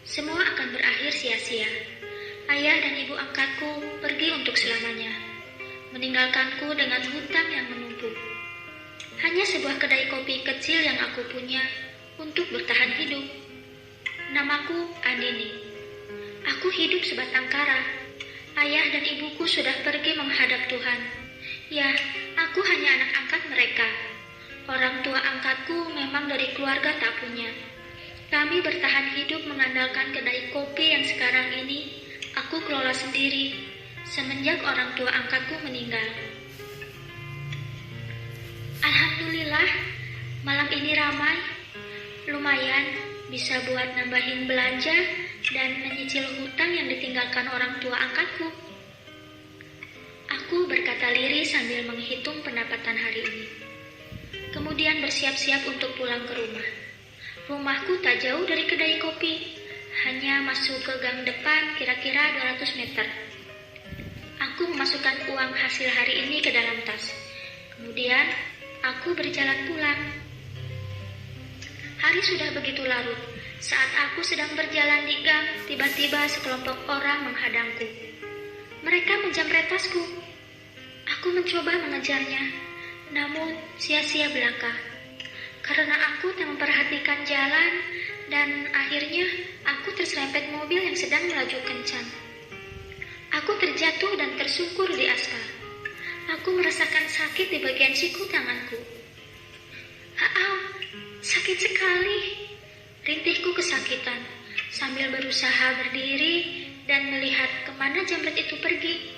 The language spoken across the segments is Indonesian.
Semua akan berakhir sia-sia. Ayah dan ibu angkatku pergi untuk selamanya, meninggalkanku dengan hutang yang menumpuk. Hanya sebuah kedai kopi kecil yang aku punya untuk bertahan hidup. Namaku Andini. Aku hidup sebatang kara. Ayah dan ibuku sudah pergi menghadap Tuhan. Ya, aku hanya anak angkat mereka. Orang tua angkatku memang dari keluarga tak punya. Kami bertahan hidup mengandalkan kedai kopi yang sekarang ini aku kelola sendiri semenjak orang tua angkatku meninggal. Alhamdulillah, malam ini ramai. Lumayan bisa buat nambahin belanja dan menyicil hutang yang ditinggalkan orang tua angkatku. Aku berkata lirih sambil menghitung pendapatan hari ini. Kemudian bersiap-siap untuk pulang ke rumah. Rumahku tak jauh dari kedai kopi, hanya masuk ke gang depan kira-kira 200 meter. Aku memasukkan uang hasil hari ini ke dalam tas. Kemudian aku berjalan pulang. Hari sudah begitu larut. Saat aku sedang berjalan di gang, tiba-tiba sekelompok orang menghadangku. Mereka menjamret tasku. Aku mencoba mengejarnya, namun sia-sia belaka. Karena aku tak memperhatikan jalan dan akhirnya aku terserempet mobil yang sedang melaju kencang. Aku terjatuh dan tersungkur di aspal. Aku merasakan sakit di bagian siku tanganku. Sakit sekali. Rintihku kesakitan sambil berusaha berdiri dan melihat kemana jamret itu pergi.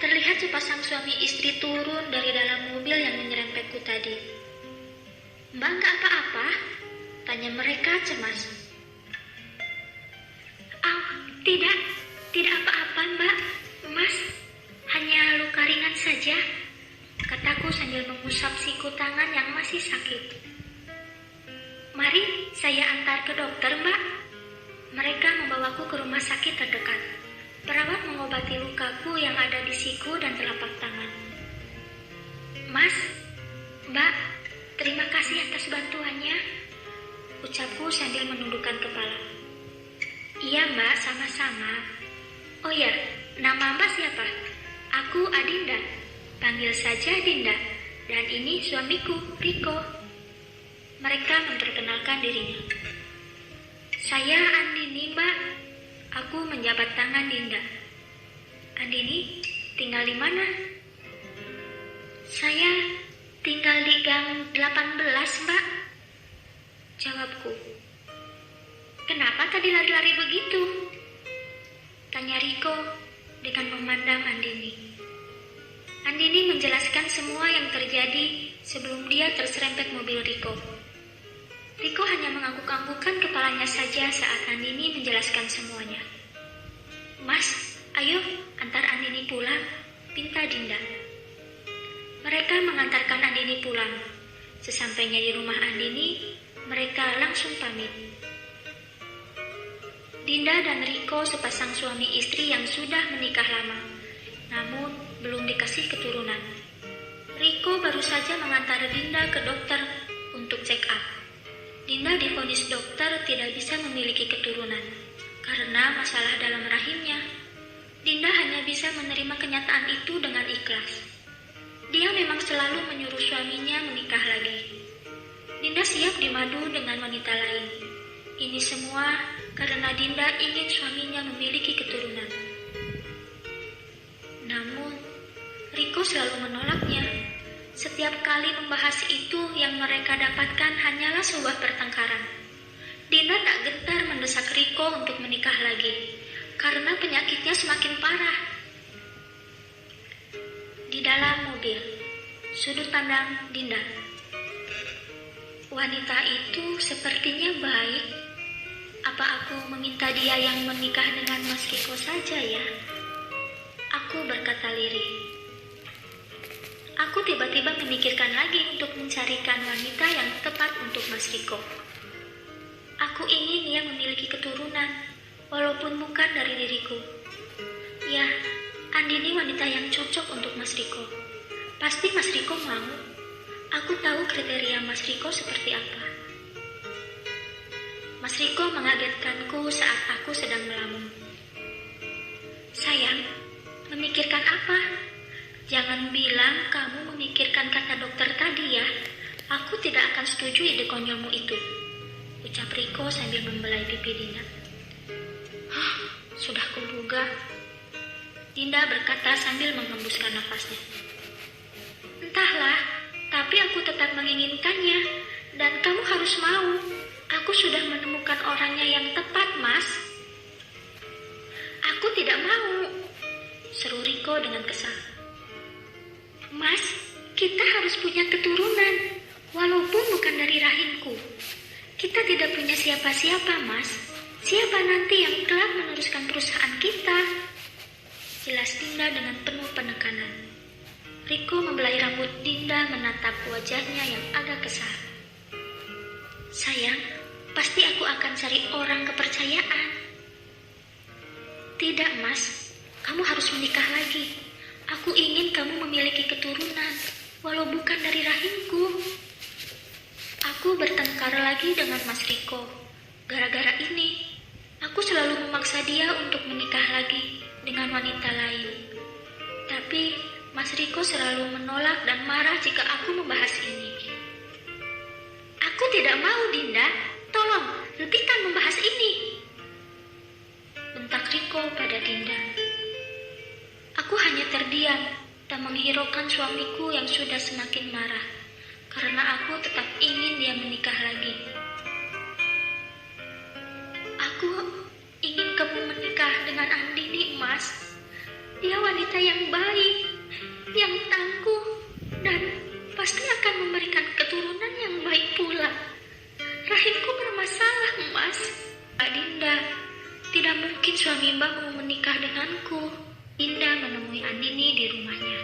Terlihat sepasang suami istri turun dari dalam mobil yang menyerempetku tadi. "Mbak nggak apa-apa?" tanya mereka cemas. Tidak apa-apa Mbak, Mas, hanya luka ringan saja," kataku sambil mengusap siku tangan yang masih sakit. "Mari saya antar ke dokter Mbak." Mereka membawaku ke rumah sakit terdekat. Perawat mengobati lukaku yang ada di siku dan telapak tangan. "Mas, Mbak, terima kasih atas bantuannya," ucapku sambil menundukkan kepala. "Iya Mbak, sama-sama. Oh ya, nama Mbak siapa?" "Aku Adinda, panggil saja Dinda. Dan ini suamiku, Riko." Mereka memperkenalkan dirinya. "Saya Andini Mbak." Aku menjabat tangan Dinda. "Andini, tinggal di mana?" "Saya tinggal di gang 18 Mbak," jawabku. "Kenapa tadi lari-lari begitu?" tanya Riko dengan memandang Andini. Andini menjelaskan semua yang terjadi sebelum dia terserempet mobil Riko. Riko hanya mengangguk-anggukkan kepalanya saja saat Andini menjelaskan semuanya. "Mas, ayo antar Andini pulang," pinta Dinda. Mereka mengantarkan Andini pulang. Sesampainya di rumah Andini, mereka langsung pamit. Dinda dan Riko sepasang suami istri yang sudah menikah lama, namun belum dikasih keturunan. Riko baru saja mengantar Dinda ke dokter untuk check up. Dinda divonis dokter tidak bisa memiliki keturunan karena masalah dalam rahimnya. Dinda hanya bisa menerima kenyataan itu dengan ikhlas. Dia memang selalu menyuruh suaminya menikah lagi. Dinda siap dimadu dengan wanita lain. Ini semua karena Dinda ingin suaminya memiliki keturunan. Namun, Riko selalu menolaknya. Setiap kali membahas itu, yang mereka dapatkan hanyalah sebuah pertengkaran. Dinda tak gentar mendesak Riko untuk menikah lagi, karena penyakitnya semakin parah. Di dalam mobil, sudut pandang Dinda. "Wanita itu sepertinya baik. Apa aku meminta dia yang menikah dengan Mas Riko saja ya?" Aku berkata lirih. Aku tiba-tiba memikirkan lagi untuk mencarikan wanita yang tepat untuk Mas Riko. Aku ingin ia memiliki keturunan, walaupun bukan dari diriku. Ya, Andini wanita yang cocok untuk Mas Riko. Pasti Mas Riko mau. Aku tahu kriteria Mas Riko seperti apa. Mas Riko mengagetkanku saat aku sedang melamun. Sayang, memikirkan apa? Jangan bilang kamu memikirkan kata dokter tadi ya. Aku tidak akan setuju ide konyolmu itu, ucap Riko sambil membelai pipi Dinda. Sudah kuduga, Dinda berkata sambil menghembuskan nafasnya. Entahlah, tapi aku tetap menginginkannya, dan kamu harus mau. Aku sudah menemukan orangnya yang tepat, Mas. Aku tidak mau, seru Riko dengan kesal. Mas, kita harus punya keturunan, walaupun bukan dari rahimku. Kita tidak punya siapa-siapa, Mas. Siapa nanti yang kelak meneruskan perusahaan kita? Jelas Dinda dengan penuh penekanan. Riko membelai rambut Dinda menatap wajahnya yang agak kesal. Sayang, pasti aku akan cari orang kepercayaan. Tidak, Mas. Kamu harus menikah lagi. Aku ingin kamu memiliki keturunan, walau bukan dari rahimku. Aku bertengkar lagi dengan Mas Riko. Gara-gara ini, aku selalu memaksa dia untuk menikah lagi dengan wanita lain. Tapi Mas Riko selalu menolak dan marah jika aku membahas ini. Aku tidak mau, Dinda. Tolong, hentikan membahas ini, bentak Riko pada Dinda. Aku hanya terdiam, tak menghiraukan suamiku yang sudah semakin marah, karena aku tetap ingin dia menikah lagi. Aku ingin kamu menikah dengan Andini, Mas. Dia wanita yang baik, yang tangguh, dan pasti akan memberikan keturunan yang baik pula. Rahimku bermasalah, Mas. Mbak Dinda, tidak mungkin suami Mbak mau menikah denganku. Dinda menemui Andini di rumahnya.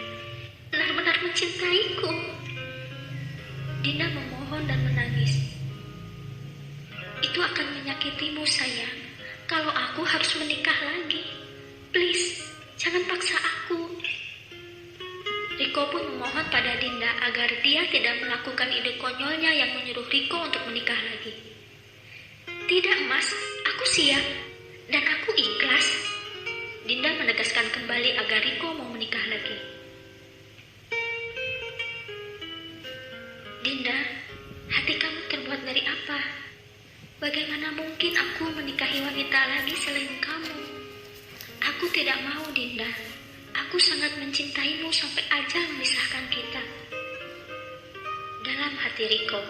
Benar-benar mencintaiku. Dinda memohon dan menangis. Itu akan menyakitimu, sayang. Kalau aku harus menikah lagi. Please, jangan paksa aku. Riko pun memohon pada Dinda agar dia tidak melakukan ide konyolnya yang menyuruh Riko untuk menikah lagi. Tidak, Mas, aku siap dan aku ikhlas. Dinda menegaskan kembali agar Riko mau menikah lagi. Dinda, hati kamu terbuat dari apa? Bagaimana mungkin aku menikahi wanita lagi selain kamu? Aku tidak mau, Dinda. Aku sangat mencintaimu sampai ajal memisahkan kita. Dalam hati Riko.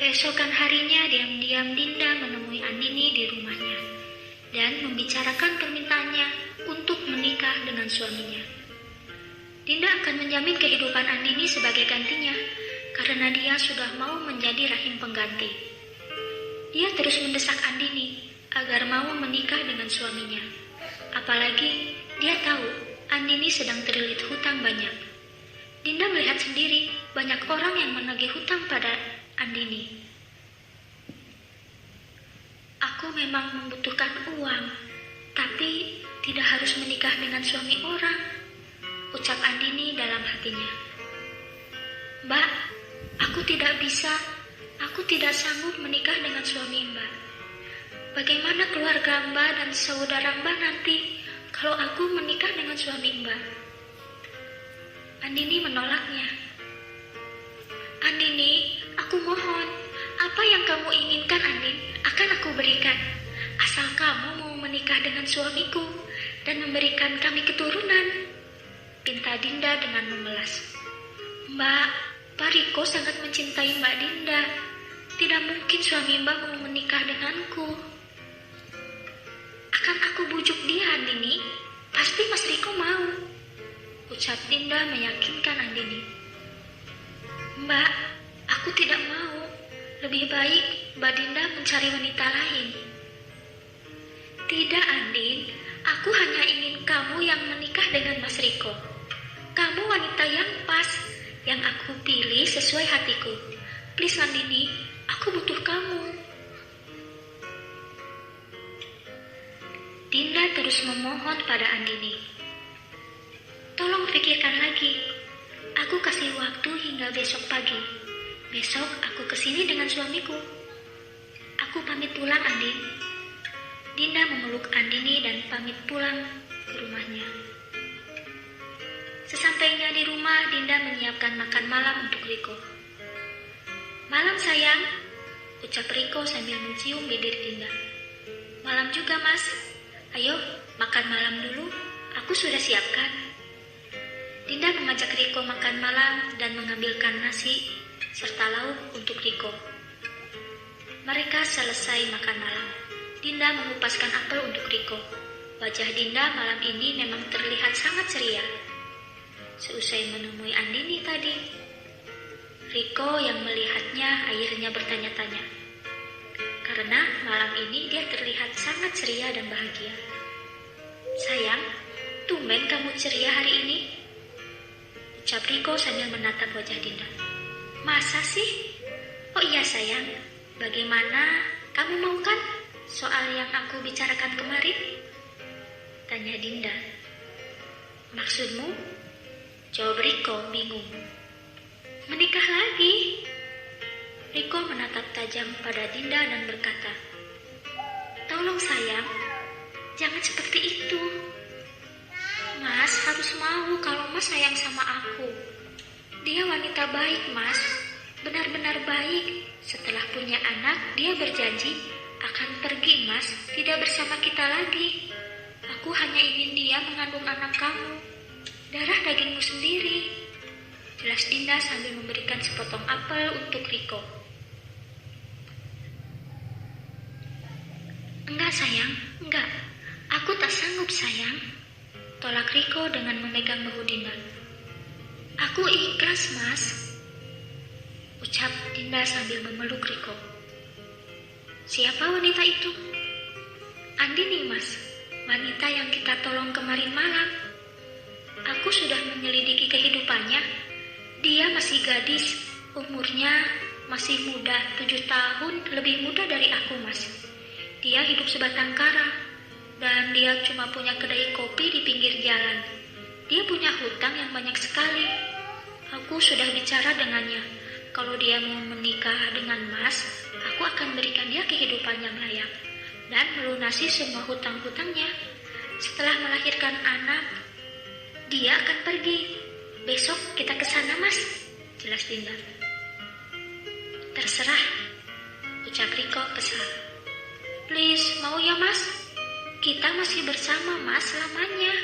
Keesokan harinya diam-diam Dinda menemui Andini di rumahnya dan membicarakan permintaannya untuk menikah dengan suaminya. Dinda akan menjamin kehidupan Andini sebagai gantinya karena dia sudah mau menjadi rahim pengganti. Dia terus mendesak Andini agar mau menikah dengan suaminya. Apalagi dia tahu Andini sedang terlilit hutang banyak. Dinda melihat sendiri banyak orang yang menagih hutang pada Andini. Aku memang membutuhkan uang, tapi tidak harus menikah dengan suami orang, ucap Andini dalam hatinya. Mbak, aku tidak bisa, aku tidak sanggup menikah dengan suami Mbak. Bagaimana keluarga Mbak dan saudara Mbak nanti kalau aku menikah dengan suami Mbak? Andini menolaknya. Andini, aku mohon, apa yang kamu inginkan, Andin, akan aku berikan. Asal kamu mau menikah dengan suamiku dan memberikan kami keturunan, pinta Dinda dengan memelas. Mbak, Pak Riko sangat mencintai Mbak Dinda. Tidak mungkin suami Mbak mau menikah denganku. Akan aku bujuk dia, Andini. Pasti Mas Riko mau, ucap Dinda meyakinkan Andini. Mbak, aku tidak mau. Lebih baik Mbak Dinda mencari wanita lain. Tidak, Andin. Aku hanya ingin kamu yang menikah dengan Mas Riko. Kamu wanita yang pas, yang aku pilih sesuai hatiku. Please, Andini, aku butuh kamu. Dinda terus memohon pada Andini. Tolong pikirkan lagi. Aku kasih waktu hingga besok pagi. Besok aku kesini dengan suamiku. Aku pamit pulang, Andin. Dinda memeluk Andini dan pamit pulang ke rumahnya. Sesampainya di rumah, Dinda menyiapkan makan malam untuk Riko. "Malam sayang," ucap Riko sambil mencium bibir Dinda. "Malam juga, Mas. Ayo, makan malam dulu. Aku sudah siapkan." Dinda mengajak Riko makan malam dan mengambilkan nasi serta lauk untuk Riko. Mereka selesai makan malam. Dinda mengupaskan apel untuk Riko. Wajah Dinda malam ini memang terlihat sangat ceria. Seusai menemui Andini tadi, Riko yang melihatnya akhirnya bertanya-tanya. Karena malam ini dia terlihat sangat ceria dan bahagia. "Sayang, tumben kamu ceria hari ini?" ucap Riko sambil menatap wajah Dinda. "Masa sih? Oh iya sayang, bagaimana? Kamu mau kan soal yang aku bicarakan kemarin?" tanya Dinda. "Maksudmu?" jawab Riko bingung. "Menikah lagi?" Riko menatap tajam pada Dinda dan berkata, "Tolong sayang, jangan seperti itu. Mas harus mau kalau Mas sayang sama aku. Dia wanita baik, Mas. Benar-benar baik. Setelah punya anak, dia berjanji akan pergi, Mas. Tidak bersama kita lagi. Aku hanya ingin dia mengandung anak kamu. Darah dagingmu sendiri," jelas Dinda sambil memberikan sepotong apel untuk Riko. "Enggak sayang, enggak. Aku tak sanggup sayang," tolak Riko dengan memegang bahu Dinda. "Aku ikhlas, Mas," ucap Dinda sambil memeluk Riko. "Siapa wanita itu?" "Andini, Mas. Wanita yang kita tolong kemarin malam. Aku sudah menyelidiki kehidupannya. Dia masih gadis, umurnya masih muda, 7 tahun lebih muda dari aku, Mas. Dia hidup sebatang kara, dan dia cuma punya kedai kopi di pinggir jalan. Dia punya hutang yang banyak sekali. Aku sudah bicara dengannya. Kalau dia mau menikah dengan Mas, aku akan berikan dia kehidupan yang layak dan melunasi semua hutang-hutangnya. Setelah melahirkan anak, dia akan pergi. Besok kita ke sana, Mas," jelas Dinda. "Terserah," ucap Riko kesal. "Please, mau ya, Mas? Kita masih bersama, Mas, selamanya.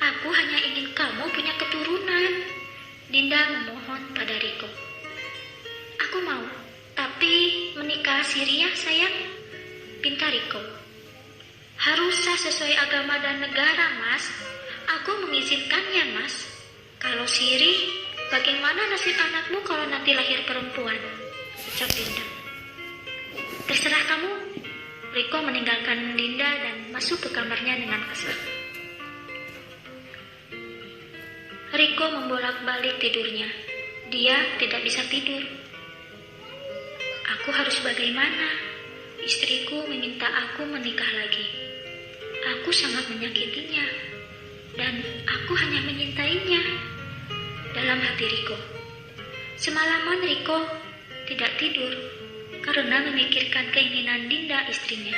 Aku hanya ingin kamu punya keturunan," Dinda memohon pada Riko. "Aku mau, tapi menikah Syria, sayang," pinta Riko. "Harus sah sesuai agama dan negara, Mas. Aku mengizinkannya, Mas. Kalau siri, bagaimana nasib anakmu kalau nanti lahir perempuan?" ucap Dinda. "Terserah kamu." Riko meninggalkan Dinda dan masuk ke kamarnya dengan kesal. Riko membolak-balik tidurnya. Dia tidak bisa tidur. "Aku harus bagaimana? Istriku meminta aku menikah lagi. Aku sangat menyakitinya. Dan aku hanya menyintainya," dalam hati Riko. Semalaman Riko tidak tidur karena memikirkan keinginan Dinda istrinya.